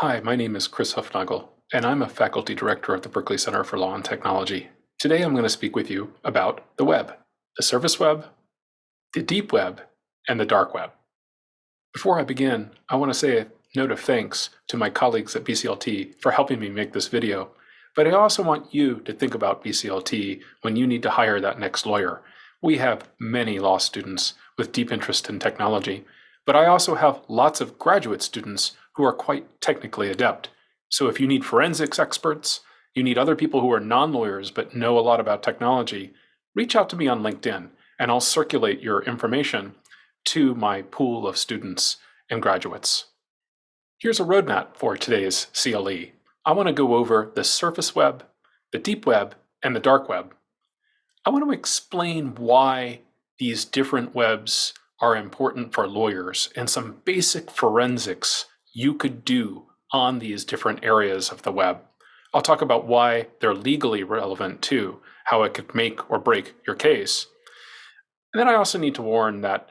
Hi, my name is Chris Hoofnagle, and I'm a faculty director at the Berkeley Center for Law and Technology. Today I'm going to speak with you about the web, the surface web, the deep web, and the dark web. Before I begin, I want to say a note of thanks to my colleagues at BCLT for helping me make this video, but I also want you to think about BCLT when you need to hire that next lawyer. We have many law students with deep interest in technology, but I also have lots of graduate students who are quite technically adept. So if you need forensics experts, you need other people who are non-lawyers but know a lot about technology, reach out to me on LinkedIn and I'll circulate your information to my pool of students and graduates. Here's a roadmap for today's CLE. I want to go over the surface web, the deep web, and the dark web. I want to explain why these different webs are important for lawyers and some basic forensics you could do on these different areas of the web. I'll talk about why they're legally relevant too, how it could make or break your case. And then I also need to warn that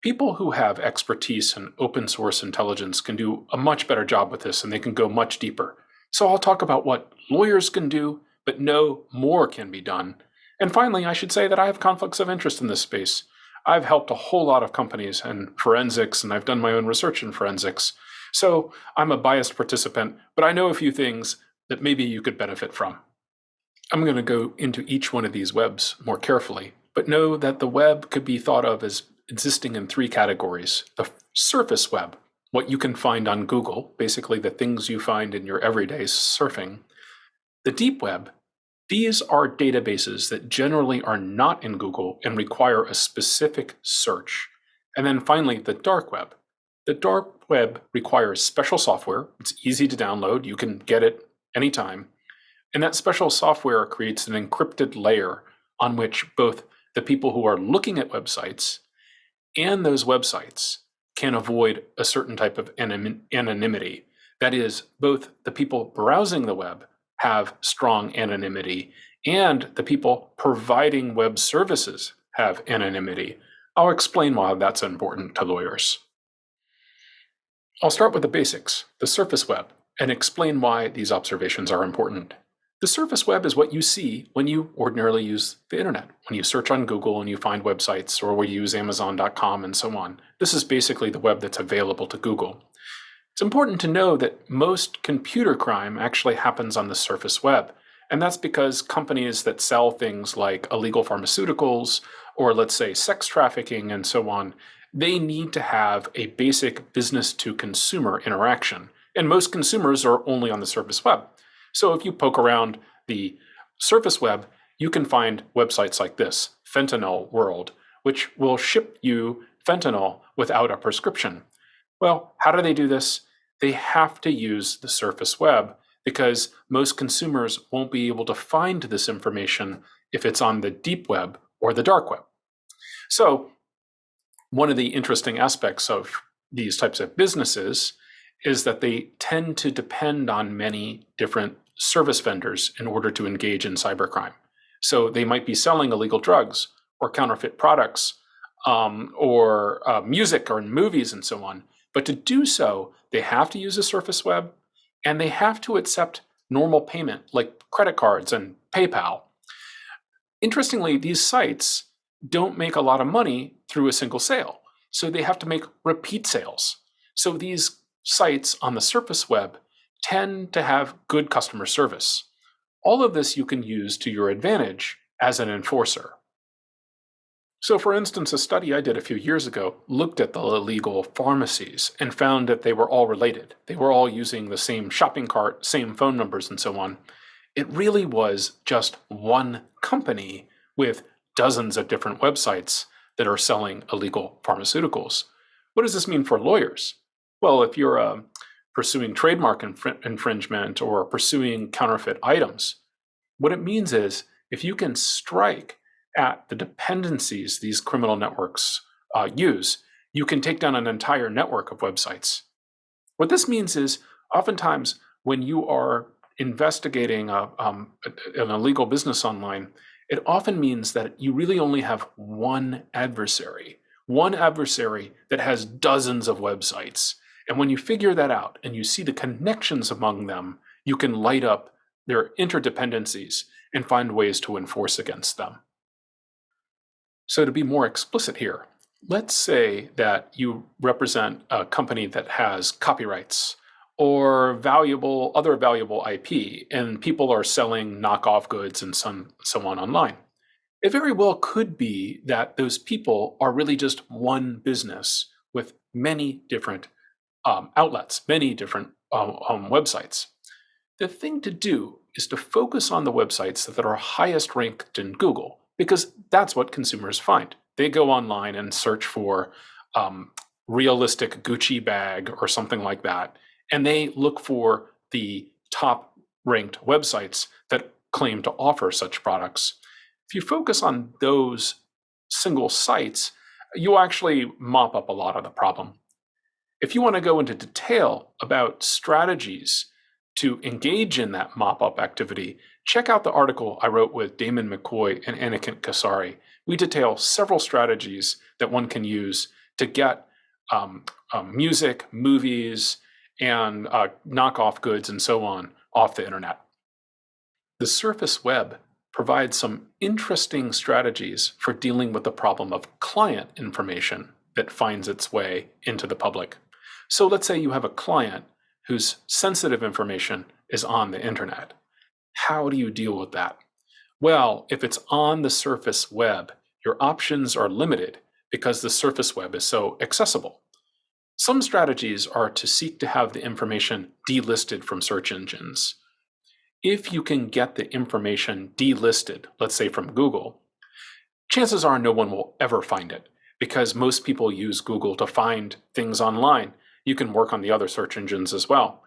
people who have expertise in open source intelligence can do a much better job with this and they can go much deeper. So I'll talk about what lawyers can do, but no more can be done. And finally, I should say that I have conflicts of interest in this space. I've helped a whole lot of companies in forensics and I've done my own research in forensics. So I'm a biased participant, but I know a few things that maybe you could benefit from. I'm going to go into each one of these webs more carefully, but know that the web could be thought of as existing in three categories. The surface web, what you can find on Google, basically the things you find in your everyday surfing. The deep web, these are databases that generally are not in Google and require a specific search. And then finally, the dark web. The dark web requires special software. It's easy to download. You can get it anytime. And that special software creates an encrypted layer on which both the people who are looking at websites and those websites can avoid a certain type of anonymity. That is, both the people browsing the web have strong anonymity and the people providing web services have anonymity. I'll explain why that's important to lawyers. I'll start with the basics, the surface web, and explain why these observations are important. The surface web is what you see when you ordinarily use the internet, when you search on Google and you find websites, or when you use Amazon.com and so on. This is basically the web that's available to Google. It's important to know that most computer crime actually happens on the surface web, and that's because companies that sell things like illegal pharmaceuticals, or let's say sex trafficking and so on, they need to have a basic business-to-consumer interaction. And most consumers are only on the surface web. So if you poke around the surface web, you can find websites like this, Fentanyl World, which will ship you fentanyl without a prescription. Well, how do they do this? They have to use the surface web because most consumers won't be able to find this information if it's on the deep web or the dark web. So one of the interesting aspects of these types of businesses is that they tend to depend on many different service vendors in order to engage in cybercrime. So they might be selling illegal drugs or counterfeit products or music or movies and so on. But to do so, they have to use the surface web and they have to accept normal payment like credit cards and PayPal. Interestingly, these sites don't make a lot of money through a single sale. So they have to make repeat sales. So these sites on the surface web tend to have good customer service. All of this you can use to your advantage as an enforcer. So for instance, a study I did a few years ago looked at the illegal pharmacies and found that they were all related. They were all using the same shopping cart, same phone numbers, and so on. It really was just one company with dozens of different websites that are selling illegal pharmaceuticals. What does this mean for lawyers? Well, if you're pursuing trademark infringement or pursuing counterfeit items, what it means is if you can strike at the dependencies these criminal networks use, you can take down an entire network of websites. What this means is oftentimes when you are investigating an illegal business online, it often means that you really only have one adversary that has dozens of websites. And when you figure that out and you see the connections among them, you can light up their interdependencies and find ways to enforce against them. So to be more explicit here, let's say that you represent a company that has copyrights or other valuable IP, and people are selling knockoff goods and so on online. It very well could be that those people are really just one business with many different outlets, many different websites. The thing to do is to focus on the websites that are highest ranked in Google, because that's what consumers find. They go online and search for realistic Gucci bag or something like that, and they look for the top ranked websites that claim to offer such products. If you focus on those single sites, you'll actually mop up a lot of the problem. If you want to go into detail about strategies to engage in that mop-up activity, check out the article I wrote with Damon McCoy and Aniket Kasari. We detail several strategies that one can use to get music, movies, and knockoff goods and so on off the internet. The surface web provides some interesting strategies for dealing with the problem of client information that finds its way into the public. So let's say you have a client whose sensitive information is on the internet. How do you deal with that? Well, if it's on the surface web, your options are limited because the surface web is so accessible. Some strategies are to seek to have the information delisted from search engines. If you can get the information delisted, let's say from Google, chances are no one will ever find it because most people use Google to find things online. You can work on the other search engines as well.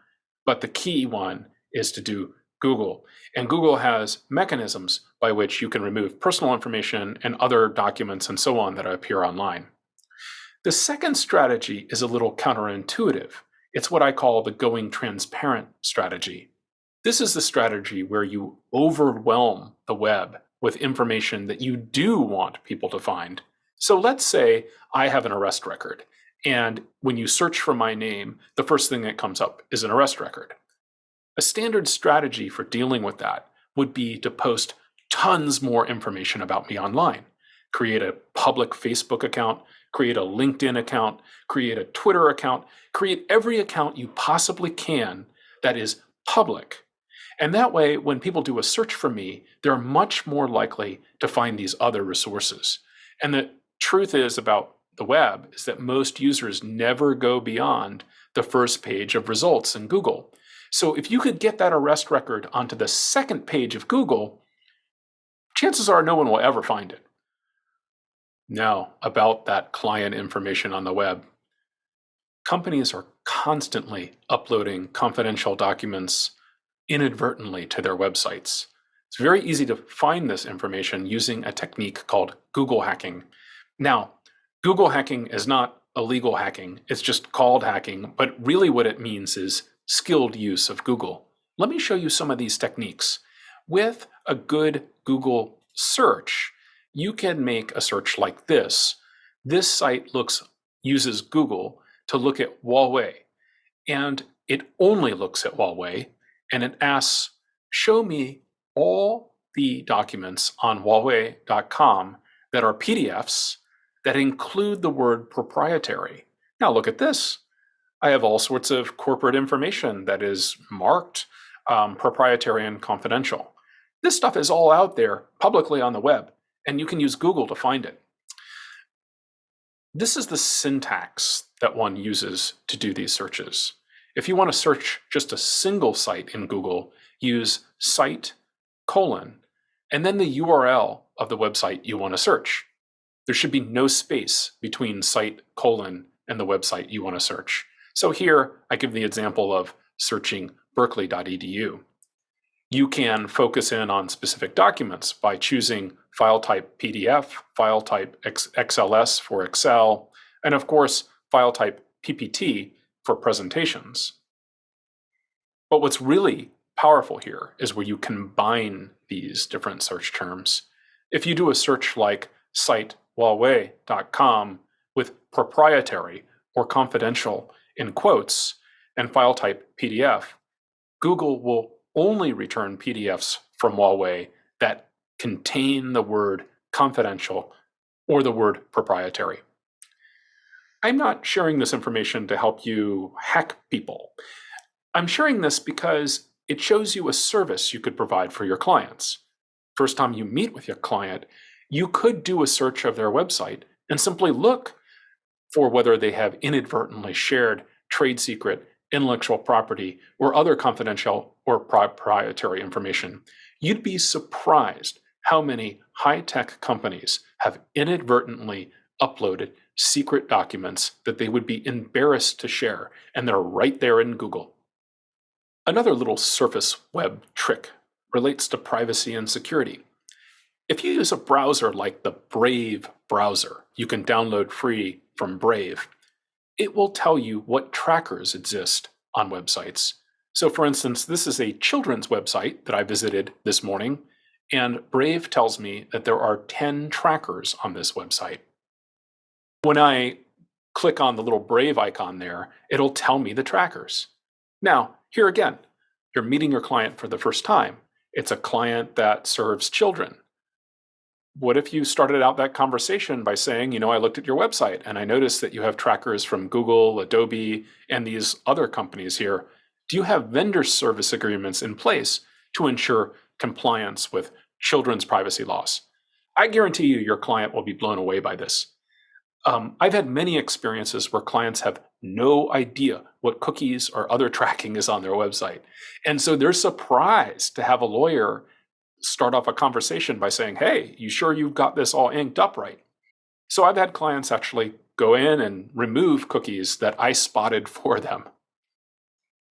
But the key one is to do Google. And Google has mechanisms by which you can remove personal information and other documents and so on that appear online. The second strategy is a little counterintuitive. It's what I call the going transparent strategy. This is the strategy where you overwhelm the web with information that you do want people to find. So let's say I have an arrest record, and when you search for my name, the first thing that comes up is an arrest record. A standard strategy for dealing with that would be to post tons more information about me online. Create a public Facebook account, create a LinkedIn account, create a Twitter account, create every account you possibly can that is public. And that way, when people do a search for me, they're much more likely to find these other resources. And the truth is about the web is that most users never go beyond the first page of results in Google. So if you could get that arrest record onto the second page of Google, chances are no one will ever find it. Now, about that client information on the web. Companies are constantly uploading confidential documents inadvertently to their websites. It's very easy to find this information using a technique called Google hacking. Now, Google hacking is not illegal hacking, it's just called hacking, but really what it means is skilled use of Google. Let me show you some of these techniques. With a good Google search, you can make a search like this. This site uses Google to look at Huawei, and it only looks at Huawei, and it asks, show me all the documents on Huawei.com that are PDFs that include the word proprietary. Now look at this. I have all sorts of corporate information that is marked proprietary and confidential. This stuff is all out there publicly on the web, and you can use Google to find it. This is the syntax that one uses to do these searches. If you want to search just a single site in Google, use site : and then the URL of the website you want to search. There should be no space between site : and the website you want to search. So here I give the example of searching berkeley.edu. You can focus in on specific documents by choosing file type PDF, file type XLS for Excel, and of course, file type PPT for presentations. But what's really powerful here is where you combine these different search terms. If you do a search like site Huawei.com with proprietary or confidential, in quotes and file type PDF, Google will only return PDFs from Huawei that contain the word confidential or the word proprietary. I'm not sharing this information to help you hack people. I'm sharing this because it shows you a service you could provide for your clients. First time you meet with your client, you could do a search of their website and simply look for whether they have inadvertently shared trade secret, intellectual property, or other confidential or proprietary information. You'd be surprised how many high-tech companies have inadvertently uploaded secret documents that they would be embarrassed to share, and they're right there in Google. Another little surface web trick relates to privacy and security. If you use a browser like the Brave browser, you can download free from Brave, it will tell you what trackers exist on websites. So for instance, this is a children's website that I visited this morning, and Brave tells me that there are 10 trackers on this website. When I click on the little Brave icon there, it'll tell me the trackers. Now, here again, you're meeting your client for the first time. It's a client that serves children. What if you started out that conversation by saying, I looked at your website and I noticed that you have trackers from Google, Adobe, and these other companies here. Do you have vendor service agreements in place to ensure compliance with children's privacy laws? I guarantee you your client will be blown away by this. I've had many experiences where clients have no idea what cookies or other tracking is on their website. And so they're surprised to have a lawyer start off a conversation by saying, hey, you sure you've got this all inked up right? So I've had clients actually go in and remove cookies that I spotted for them.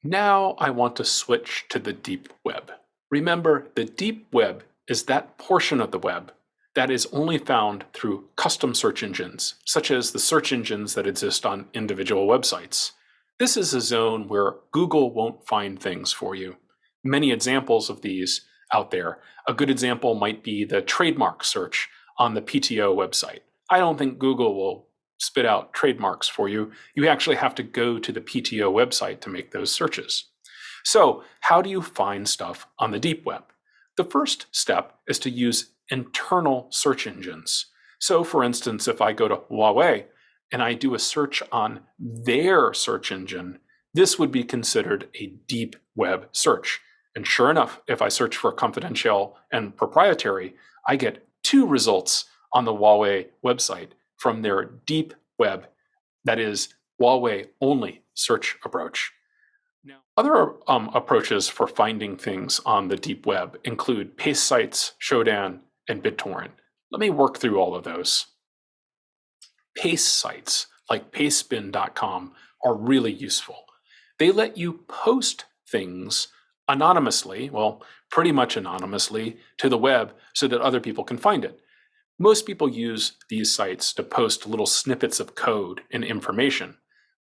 Now I want to switch to the deep web. Remember, the deep web is that portion of the web that is only found through custom search engines, such as the search engines that exist on individual websites. This is a zone where Google won't find things for you. Many examples of these out there. A good example might be the trademark search on the PTO website. I don't think Google will spit out trademarks for you. You actually have to go to the PTO website to make those searches. So how do you find stuff on the deep web? The first step is to use internal search engines. So for instance, if I go to Huawei and I do a search on their search engine, this would be considered a deep web search. And sure enough, if I search for confidential and proprietary, I get 2 results on the Huawei website from their deep web, that is Huawei only search approach. Now, other approaches for finding things on the deep web include paste sites, Shodan, and BitTorrent. Let me work through all of those. Paste sites like pastebin.com are really useful. They let you post things anonymously, well, pretty much anonymously, to the web so that other people can find it. Most people use these sites to post little snippets of code and information,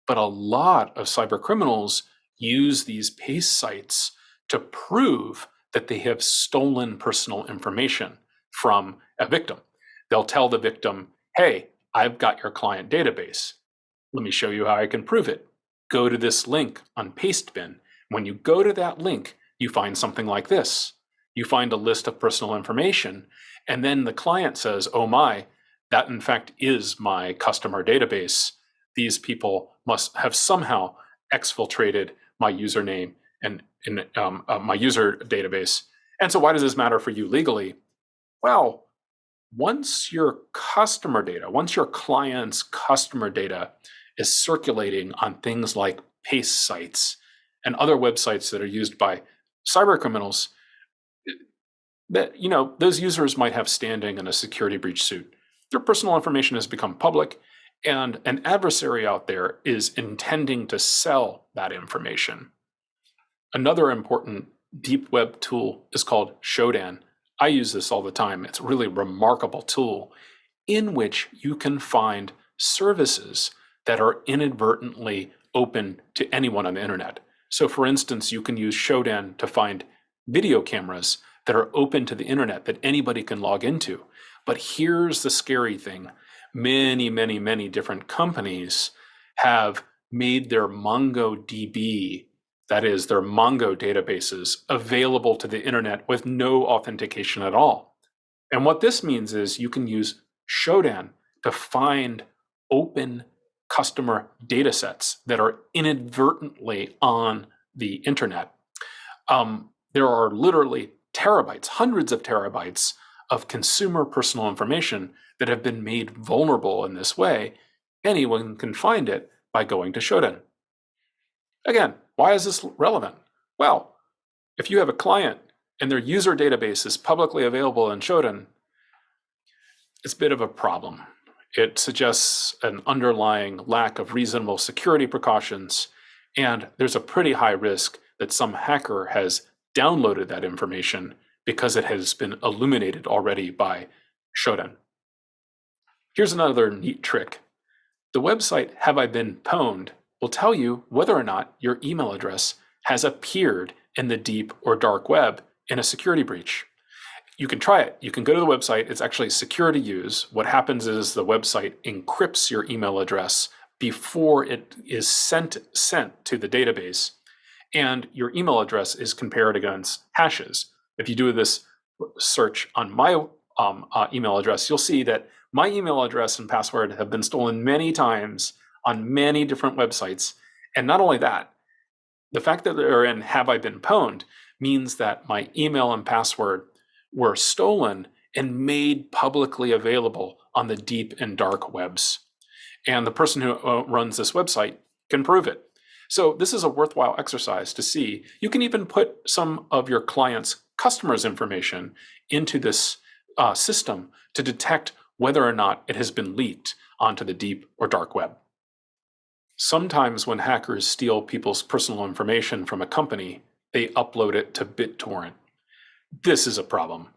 but a lot of cybercriminals use these paste sites to prove that they have stolen personal information from a victim. They'll tell the victim, hey, I've got your client database. Let me show you how I can prove it. Go to this link on Pastebin. When you go to that link, you find something like this. You find a list of personal information, and then the client says, oh my, that in fact is my customer database. These people must have somehow exfiltrated my username and my user database. And so why does this matter for you legally? Well, once your client's customer data is circulating on things like paste sites and other websites that are used by cybercriminals, that those users might have standing in a security breach suit. Their personal information has become public, and an adversary out there is intending to sell that information. Another important deep web tool is called Shodan. I use this all the time. It's a really remarkable tool in which you can find services that are inadvertently open to anyone on the internet. So for instance, you can use Shodan to find video cameras that are open to the internet that anybody can log into. But here's the scary thing. Many, many, many different companies have made their MongoDB, that is, their Mongo databases, available to the internet with no authentication at all. And what this means is you can use Shodan to find open customer data sets that are inadvertently on the internet. There are literally terabytes, hundreds of terabytes of consumer personal information that have been made vulnerable in this way. Anyone can find it by going to Shodan. Again, why is this relevant? Well, if you have a client and their user database is publicly available in Shodan, it's a bit of a problem. It suggests an underlying lack of reasonable security precautions, and there's a pretty high risk that some hacker has downloaded that information because it has been illuminated already by Shodan. Here's another neat trick. The website Have I Been Pwned will tell you whether or not your email address has appeared in the deep or dark web in a security breach. You can try it. You can go to the website. It's actually secure to use. What happens is the website encrypts your email address before it is sent to the database, and your email address is compared against hashes. If you do this search on my email address, you'll see that my email address and password have been stolen many times on many different websites. And not only that, the fact that they're in Have I Been Pwned means that my email and password were stolen and made publicly available on the deep and dark webs. And the person who runs this website can prove it. So this is a worthwhile exercise to see. You can even put some of your client's customers' information into this system to detect whether or not it has been leaked onto the deep or dark web. Sometimes when hackers steal people's personal information from a company, they upload it to BitTorrent. This is a problem.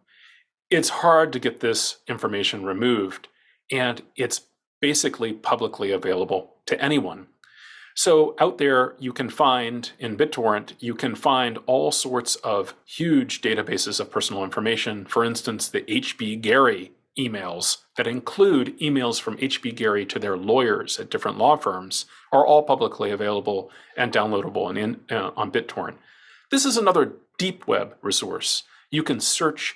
It's hard to get this information removed, and it's basically publicly available to anyone. So out there, you can find, in BitTorrent, you can find all sorts of huge databases of personal information. For instance, the H.B. Gary emails that include emails from H.B. Gary to their lawyers at different law firms are all publicly available and downloadable on BitTorrent. This is another deep web resource. You can search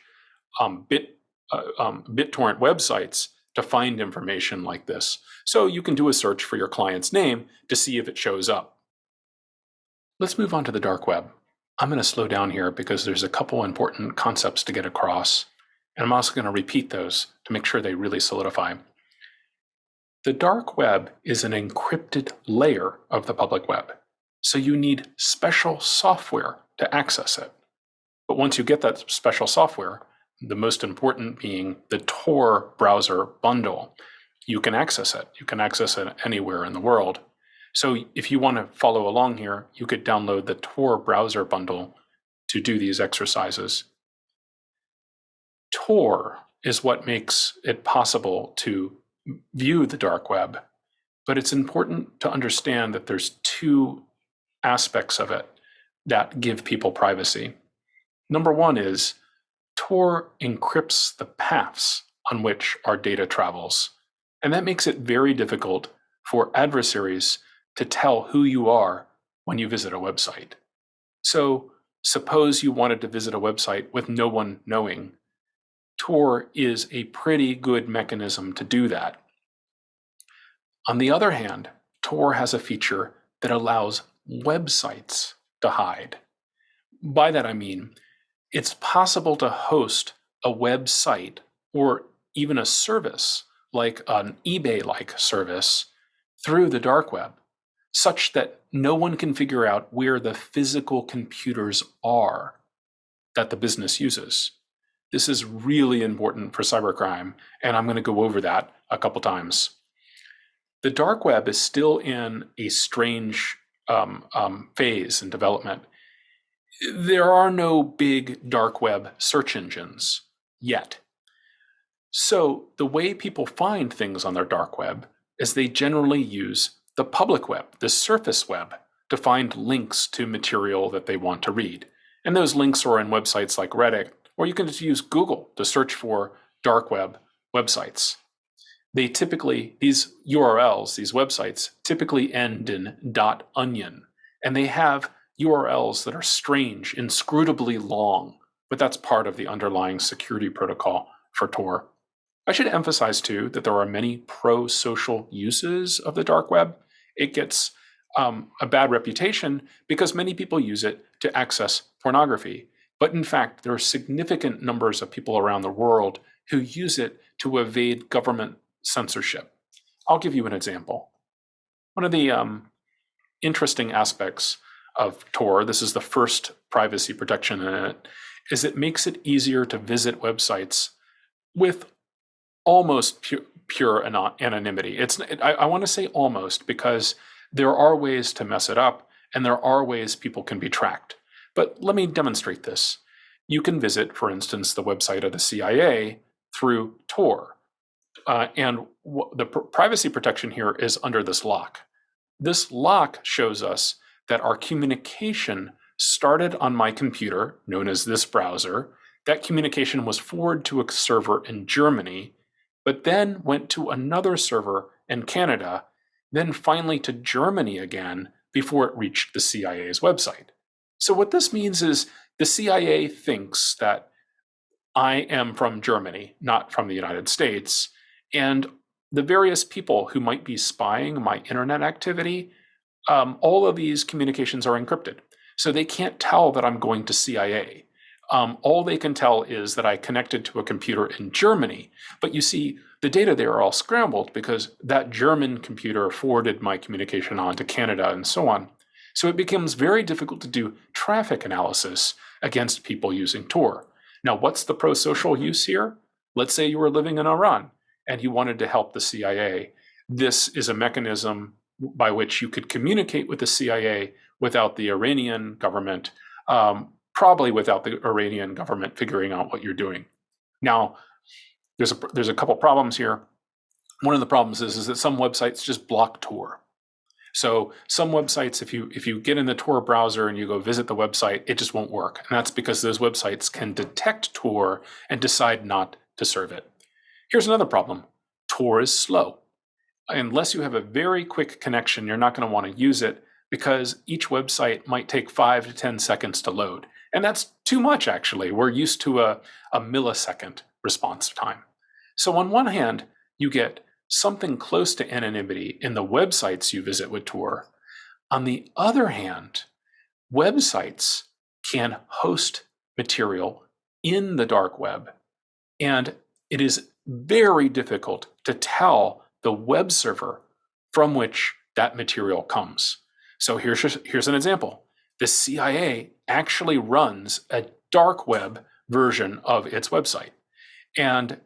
BitTorrent websites to find information like this. So you can do a search for your client's name to see if it shows up. Let's move on to the dark web. I'm going to slow down here because there's a couple important concepts to get across, and I'm also going to repeat those to make sure they really solidify. The dark web is an encrypted layer of the public web, so you need special software to access it. But once you get that special software, the most important being the Tor browser bundle, you can access it. You can access it anywhere in the world. So if you want to follow along here, you could download the Tor browser bundle to do these exercises. Tor is what makes it possible to view the dark web, but it's important to understand that there's two aspects of it that give people privacy. Number one is Tor encrypts the paths on which our data travels, and that makes it very difficult for adversaries to tell who you are when you visit a website. So suppose you wanted to visit a website with no one knowing. Tor is a pretty good mechanism to do that. On the other hand, Tor has a feature that allows websites to hide. By that I mean, it's possible to host a website or even a service like an eBay-like service through the dark web, such that no one can figure out where the physical computers are that the business uses. This is really important for cybercrime, and I'm going to go over that a couple times. The dark web is still in a strange phase in development. There are no big dark web search engines yet. So the way people find things on their dark web is they generally use the public web, the surface web, to find links to material that they want to read. And those links are in websites like Reddit, or you can just use Google to search for dark web websites. these URLs, these websites, typically end in .onion, and they have URLs that are strange, inscrutably long, but that's part of the underlying security protocol for Tor. I should emphasize, too, that there are many pro-social uses of the dark web. It gets a bad reputation because many people use it to access pornography. But in fact, there are significant numbers of people around the world who use it to evade government censorship. I'll give you an example. One of the interesting aspects of Tor, this is the first privacy protection in it, is it makes it easier to visit websites with almost pure anonymity. I want to say almost because there are ways to mess it up and there are ways people can be tracked. But let me demonstrate this. You can visit, for instance, the website of the CIA through Tor. And the privacy protection here is under this lock. This lock shows us that our communication started on my computer, known as this browser. That communication was forwarded to a server in Germany, but then went to another server in Canada, then finally to Germany again before it reached the CIA's website. So what this means is the CIA thinks that I am from Germany, not from the United States, and the various people who might be spying my internet activity, all of these communications are encrypted. So they can't tell that I'm going to CIA. All they can tell is that I connected to a computer in Germany. But you see, the data there are all scrambled because that German computer forwarded my communication on to Canada and so on. So it becomes very difficult to do traffic analysis against people using Tor. Now, what's the pro-social use here? Let's say you were living in Iran and you wanted to help the CIA. This is a mechanism by which you could communicate with the CIA without the Iranian government, probably without the Iranian government figuring out what you're doing. Now, there's a couple problems here. One of the problems is that some websites just block Tor. So some websites, if you get in the Tor browser and you go visit the website, it just won't work. And that's because those websites can detect Tor and decide not to serve it. Here's another problem. Tor is slow. Unless you have a very quick connection, you're not going to want to use it because each website might take 5 to 10 seconds to load. And that's too much, actually. We're used to a millisecond response time. So on one hand, you get something close to anonymity in the websites you visit with Tor. On the other hand, websites can host material in the dark web, and it is very difficult to tell the web server from which that material comes. So here's an example. The CIA actually runs a dark web version of its website. And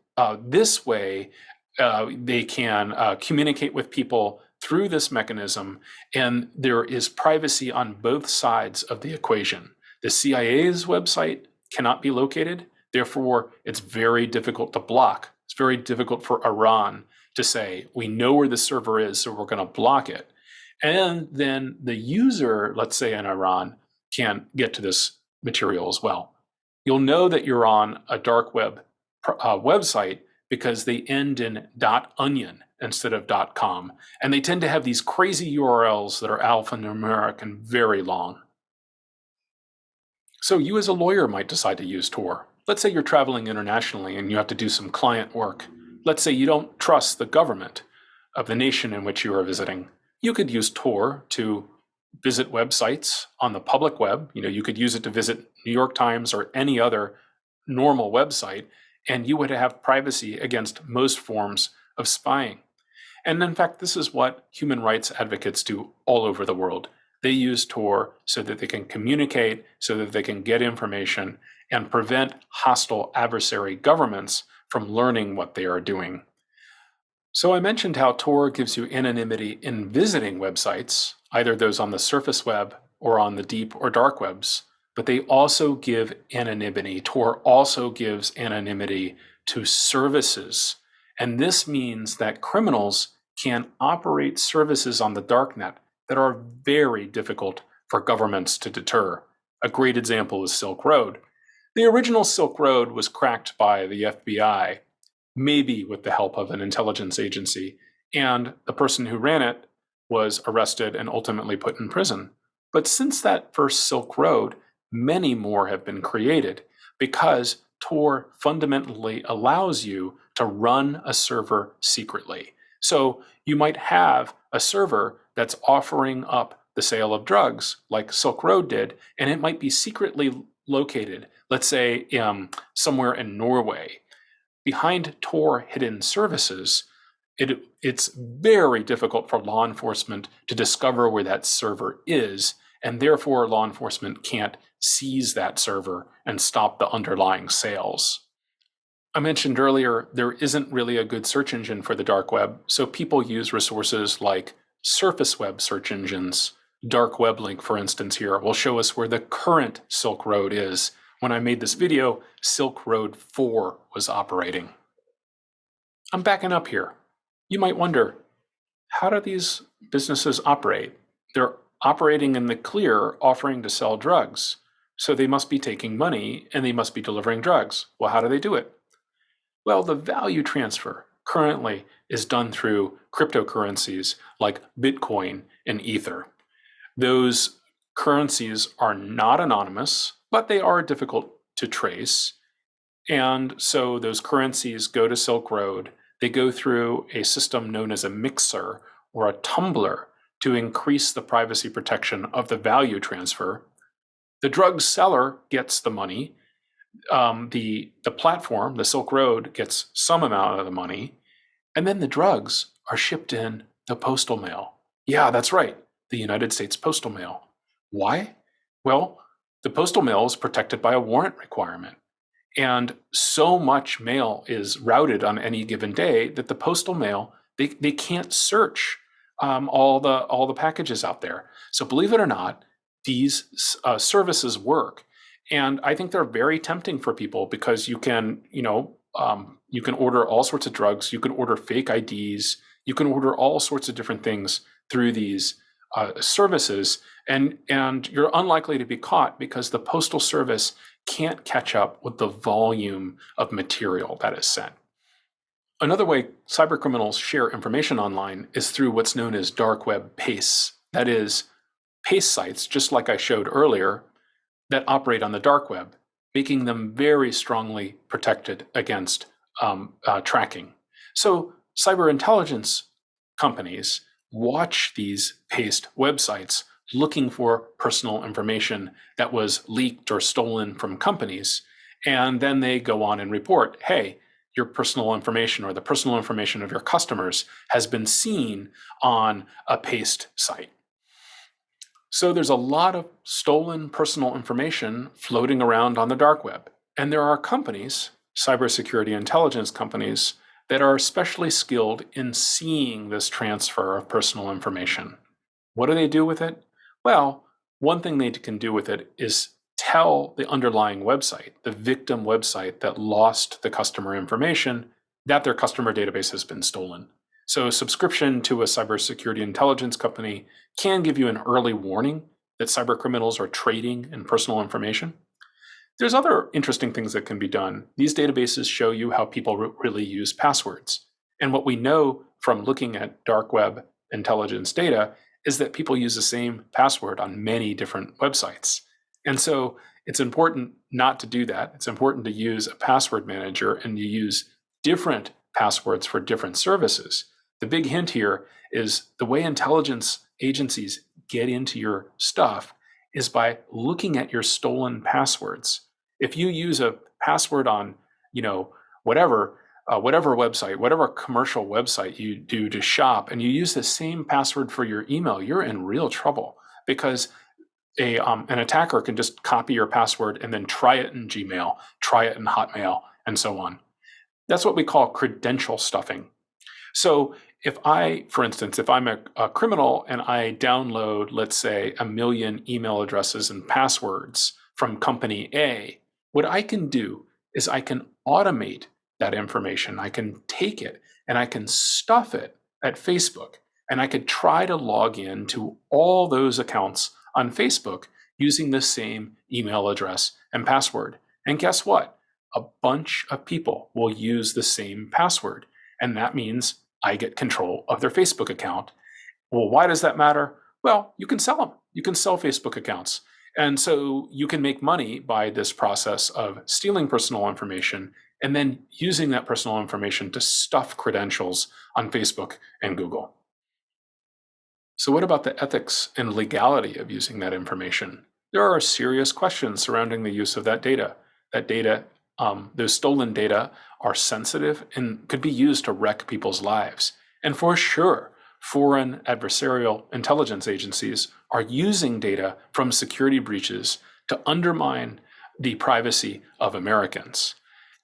this way, they can communicate with people through this mechanism, and there is privacy on both sides of the equation. The CIA's website cannot be located, therefore it's very difficult to block. It's very difficult for Iran to say, we know where the server is, so we're going to block it. And then the user, let's say in Iran, can get to this material as well. You'll know that you're on a dark web website because they end in .onion instead of .com, and they tend to have these crazy URLs that are alphanumeric and very long. So you as a lawyer might decide to use Tor. Let's say you're traveling internationally and you have to do some client work. Let's say you don't trust the government of the nation in which you are visiting. You could use Tor to visit websites on the public web. You could use it to visit New York Times or any other normal website, and you would have privacy against most forms of spying. And in fact, this is what human rights advocates do all over the world. They use Tor so that they can communicate, so that they can get information and prevent hostile adversary governments from learning what they are doing. So I mentioned how Tor gives you anonymity in visiting websites, either those on the surface web or on the deep or dark webs, but they also give anonymity. Tor also gives anonymity to services. And this means that criminals can operate services on the darknet that are very difficult for governments to deter. A great example is Silk Road. The original Silk Road was cracked by the FBI, maybe with the help of an intelligence agency. And the person who ran it was arrested and ultimately put in prison. But since that first Silk Road, many more have been created because Tor fundamentally allows you to run a server secretly. So you might have a server that's offering up the sale of drugs like Silk Road did, and it might be secretly located, let's say somewhere in Norway. Behind Tor hidden services, it's very difficult for law enforcement to discover where that server is, and therefore law enforcement can't seize that server and stop the underlying sales. I mentioned earlier, there isn't really a good search engine for the dark web, so people use resources like surface web search engines. Dark Web Link, for instance, here will show us where the current Silk Road is. When I made this video, Silk Road 4 was operating. I'm backing up here. You might wonder, how do these businesses operate? They're operating in the clear, offering to sell drugs. So they must be taking money and they must be delivering drugs. Well, how do they do it? Well, the value transfer currently is done through cryptocurrencies like Bitcoin and Ether. Those currencies are not anonymous, but they are difficult to trace. And so those currencies go to Silk Road. They go through a system known as a mixer or a tumbler to increase the privacy protection of the value transfer. The drug seller gets the money. The platform, the Silk Road, gets some amount of the money. And then the drugs are shipped in the postal mail. Yeah, that's right, the United States postal mail. Why? Well, the postal mail is protected by a warrant requirement. And so much mail is routed on any given day that the postal mail, they can't search all the packages out there. So believe it or not, these services work. And I think they're very tempting for people because you can order all sorts of drugs, you can order fake IDs, you can order all sorts of different things through these services, and you're unlikely to be caught because the Postal Service can't catch up with the volume of material that is sent. Another way cybercriminals share information online is through what's known as dark web pastes. That is, paste sites, just like I showed earlier, that operate on the dark web, making them very strongly protected against tracking. So cyber intelligence companies watch these paste websites looking for personal information that was leaked or stolen from companies, and then they go on and report, hey, your personal information or the personal information of your customers has been seen on a paste site. So there's a lot of stolen personal information floating around on the dark web. And there are companies, cybersecurity intelligence companies, that are especially skilled in seeing this transfer of personal information. What do they do with it? Well, one thing they can do with it is tell the underlying website, the victim website that lost the customer information, that their customer database has been stolen. So subscription to a cybersecurity intelligence company can give you an early warning that cybercriminals are trading in personal information. There's other interesting things that can be done. These databases show you how people really use passwords. And what we know from looking at dark web intelligence data is that people use the same password on many different websites. And so it's important not to do that. It's important to use a password manager and to use different passwords for different services. The big hint here is the way intelligence agencies get into your stuff is by looking at your stolen passwords. If you use a password on, whatever website, whatever commercial website you do to shop, and you use the same password for your email, you're in real trouble because an attacker can just copy your password and then try it in Gmail, try it in Hotmail, and so on. That's what we call credential stuffing. So for instance, if I'm a criminal and I download, let's say, 1 million email addresses and passwords from company A, what I can do is I can automate that information. I can take it and I can stuff it at Facebook, and I could try to log in to all those accounts on Facebook using the same email address and password. And guess what? a bunch of people will use the same password, and that means I get control of their Facebook account. Well, why does that matter? Well, you can sell them. You can sell Facebook accounts. And so you can make money by this process of stealing personal information and then using that personal information to stuff credentials on Facebook and Google. So what about the ethics and legality of using that information? There are serious questions surrounding the use of that data. That data, those stolen data, are sensitive and could be used to wreck people's lives. And for sure, foreign adversarial intelligence agencies are using data from security breaches to undermine the privacy of Americans.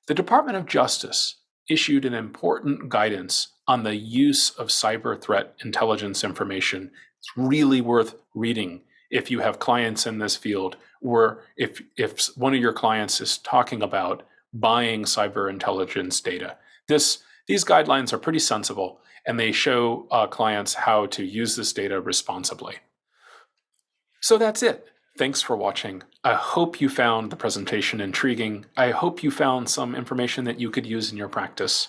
The Department of Justice issued an important guidance on the use of cyber threat intelligence information. It's really worth reading if you have clients in this field, or if one of your clients is talking about buying cyber intelligence data. These guidelines are pretty sensible, and they show clients how to use this data responsibly. So that's it. Thanks for watching. I hope you found the presentation intriguing. I hope you found some information that you could use in your practice.